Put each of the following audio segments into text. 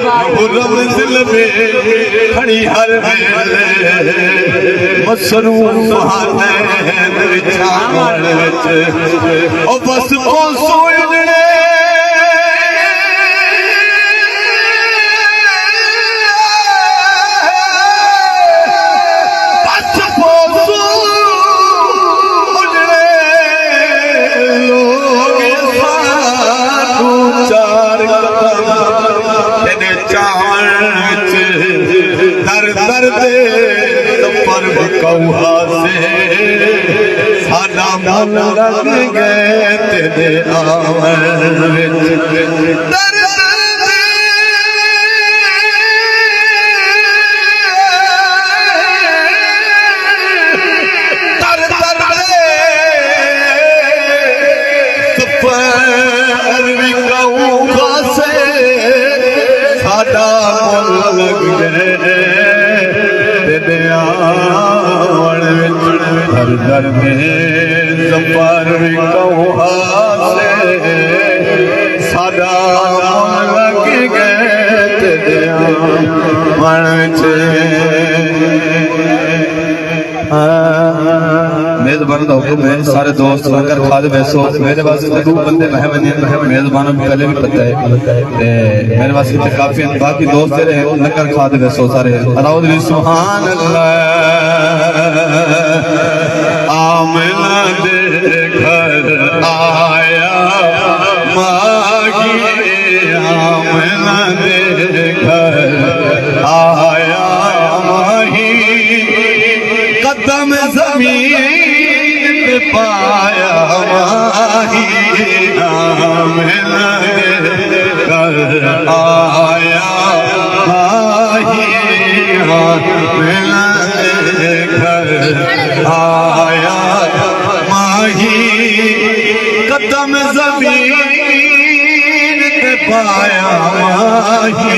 गुरम दिल में खड़ी हर वेले मसरूफ हानैन विछावण विच ओ बस सोचने कौहा से सादा मन लग गए तेरे आवन सादा मन लग गए हर दर में जबर कौहा से सादा मन लग गए तेरे मन मेजबान का हुक्म है सारे दोस्त लंगर खाद वैसो मेरे पास दो बंदे मेजबानों को पहले भी पता है मेरे पास काफी बाकी दोस्त तेरे लंगर खाद वैसो सारे अलाउद सुभान अल्लाह आमिना दे घर आया मागी आमिना दे घर आया माही कदम जमीन पे पाया माही आमिना दे घर आया माही आमिना दे घर आया माही कदम जमीन पे पाया माही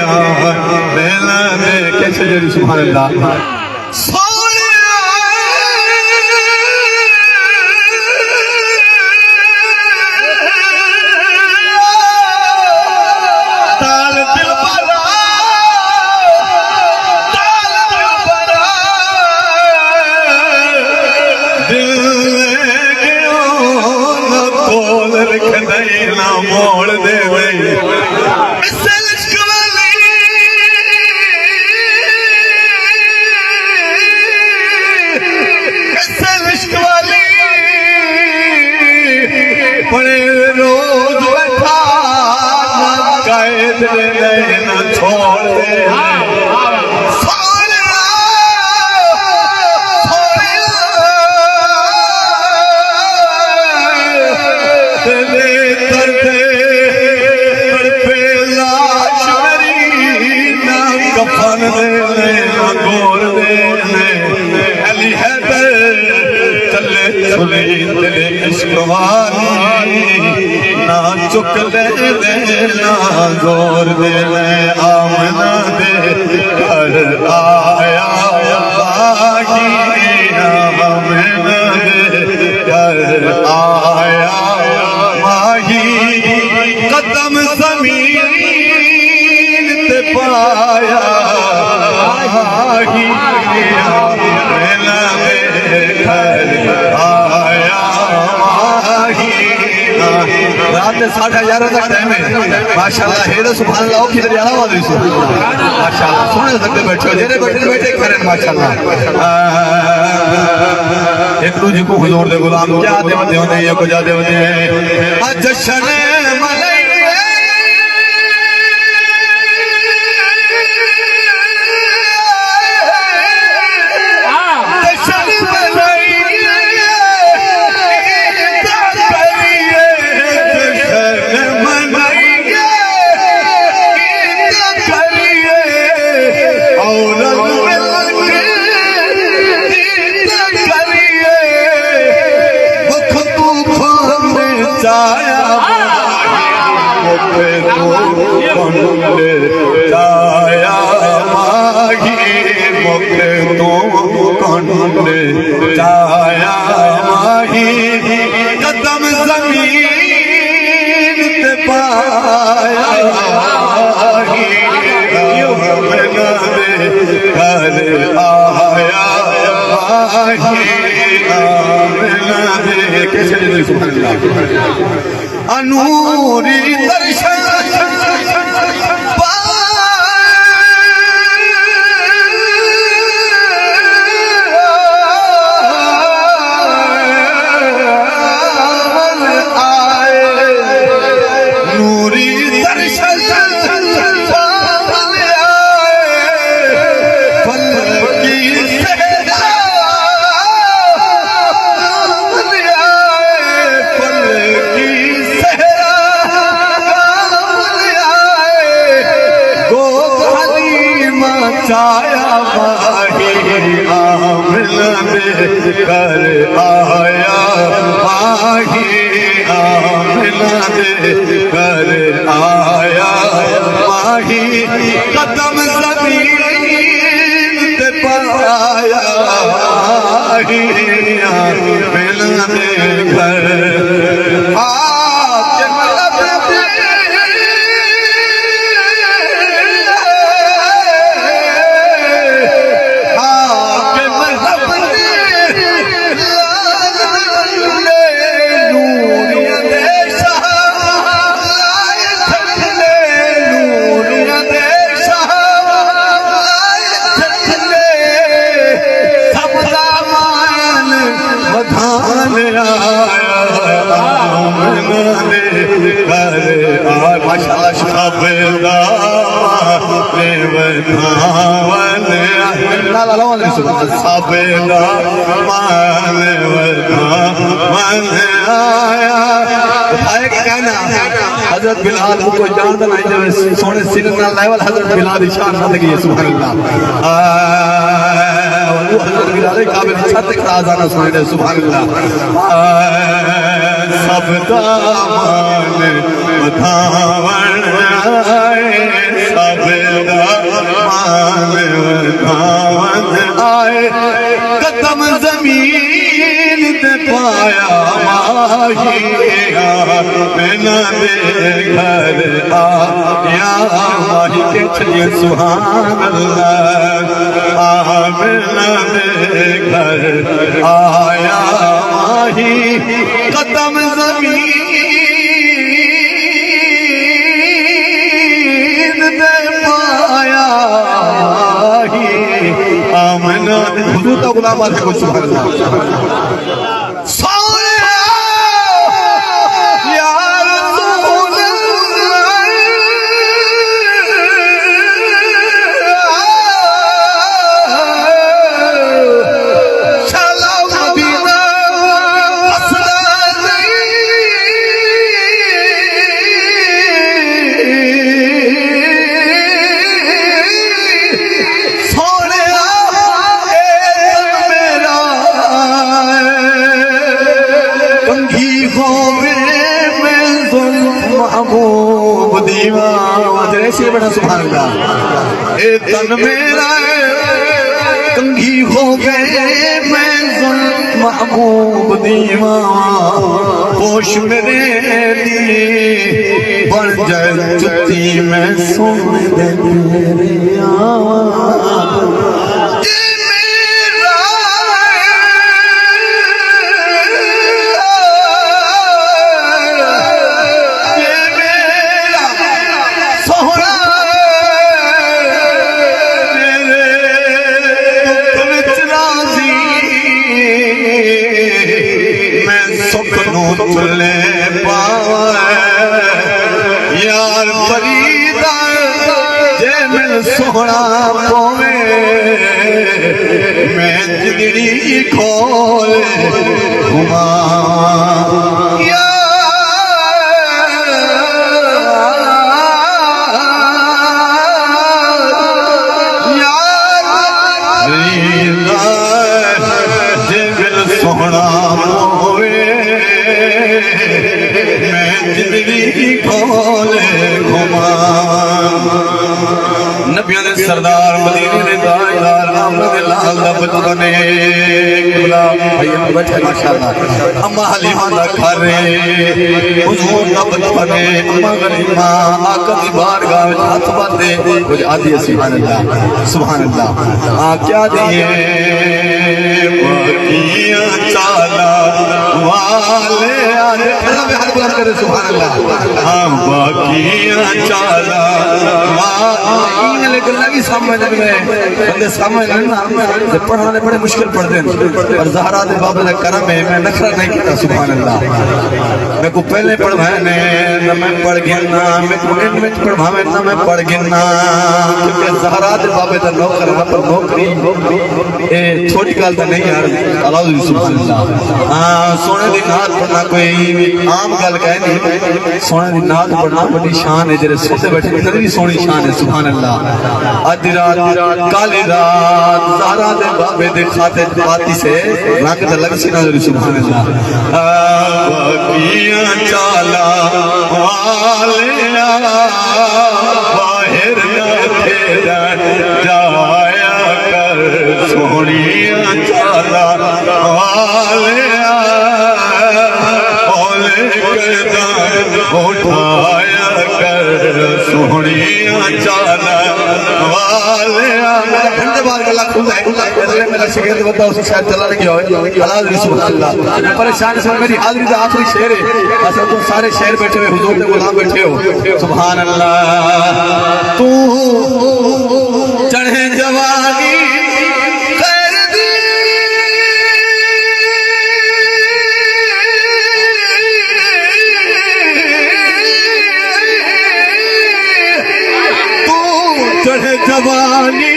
आमिना दे कैसे जरी सुभान अल्लाह मोड़ दे बड़े रोज बैठा कैद न छोड़ दे कफन दे गोर दे अली हैदर चले चले तेरे इश्क वाली ना चुक ले ना गोर दे आमना दे घर आया बागी आमना दे घर आया माही कदम जमीन ते पाया रात 11:30 तक टाइम है माशाल्लाह है तो सुभान अल्लाह किधर जाना वाली से माशाल्लाह सुन सकते बैठो जेरे बैठे करें माशाल्लाह एक दूजे को हुजूर दे गुलाम क्या दे ने ये को जा दे जश्न मलई जाया माही कदम जमीन पे पाया आमना दे घर आया माही आमना दे। कैसे सुभान अल्लाह। अनूरी दर्शन चाया माही आमना दे कर आया माही आमना दे कर आया माही कदम ज़मीन ते पाया माही आमना दे घर माशाअल्लाह शबदा देवनावन ला ला ला सबदा मानवन आया। आए कहना हजरत बिलाल को जानता नहीं जब सोने सिर ना लेवल हजरत बिलाल शान बंदगी है सुभान अल्लाह। हजरत बिलाल काबिल छत का आजाना सुनाए सुभान अल्लाह। सबदा मान बधावन आए सबदा मान बधावन आए कदम ज़मीन ते पाया माही आमना दे घर आया माही के चलिए सुभान अल्लाह। आमना दे घर आया माही कदम ज़मीन दे पाया आमना हुजूर का गुलाम आते को सुभान अल्लाह। बड़ा सुभान अल्लाह। ए तन मेरा कंघी हो गए मैं महबूब दीवाना होश मेरे लिए बन जाए जुत्ती मैं सुन दे मेरे तुले यार फरीदा जे मैं सोना पोवे मैं जिगड़ी खोल घुमा सोना जिंदगी खोले घुमा नबियों दे सरदार मदीने दे ताजदार मेरे लाल दा बचपने किबला भाई बैठे माशाअल्लाह अम्मा हलीमा दा घर हुजूर दा बचपने अम्मा गनीमा आका दी बारगाह विच हाथ बांधे कुछ आदि सुभान अल्लाह आ क्या दिए बाकियां चाला वाले आज खड़ा में हाथ बुलंद करे सुभान अल्लाह हां बाकियां चाला वाले लेकिन लगी समझ में बंदे समझ ना पढ़ाने बड़े मुश्किल पढ़ते हैं पर ज़हरा दे बाबा दा करम है मैं नखरा नहीं किया सुभान अल्लाह मैं को पहले पढ़वाए ने ना मैं पढ़ गया ना मैं को एंड में पढ़वाए ना मैं पढ़ गया ना क्योंकि ज़हरा दे बाबा दा नौकर ना पर नौकरी ए छोटी गल तो नहीं यार अल्लाह सुभान अल्लाह हां सोने दी नात पढ़ना कोई आम गल कह नहीं सोने दी नात पढ़ना बड़ी शान है जेरे सोते बैठे इतनी सोनी शान है सुभान अल्लाह आधी रात काली रात ज़हरा दे बाबे दे खाते पाती से रंग द लग सी ना सुभान अल्लाह बाकियां चाला वाले बाहर ना तेरा जाया कर सोनिया चाला वाले ओले करदा उठाया कर सोनिया चाला वाले घंटे बाद गला खुलता है मेरा शिकायत बता उसे शायद चला नहीं गया अल्लाह सुभान अल्लाह परेशान से मेरी हाजिरी का आखिरी शेर है असल तो सारे शेर बैठे हुए हुजूर के गुलाम बैठे हो सुभान अल्लाह तू चढ़े जवानी खैर दी तू चढ़े जवानी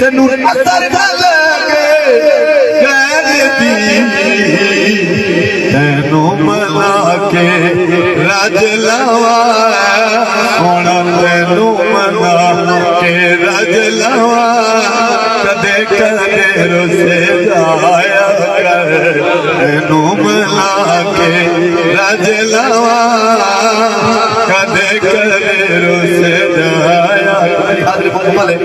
तेनू असर न लगे गैर दी तेनू मला के रज लवा सोना तेनू मला के रज लवा कदे कदे रुसे जाया कर तेनू मला के रज लवा कदे कदे रुसे जाया कर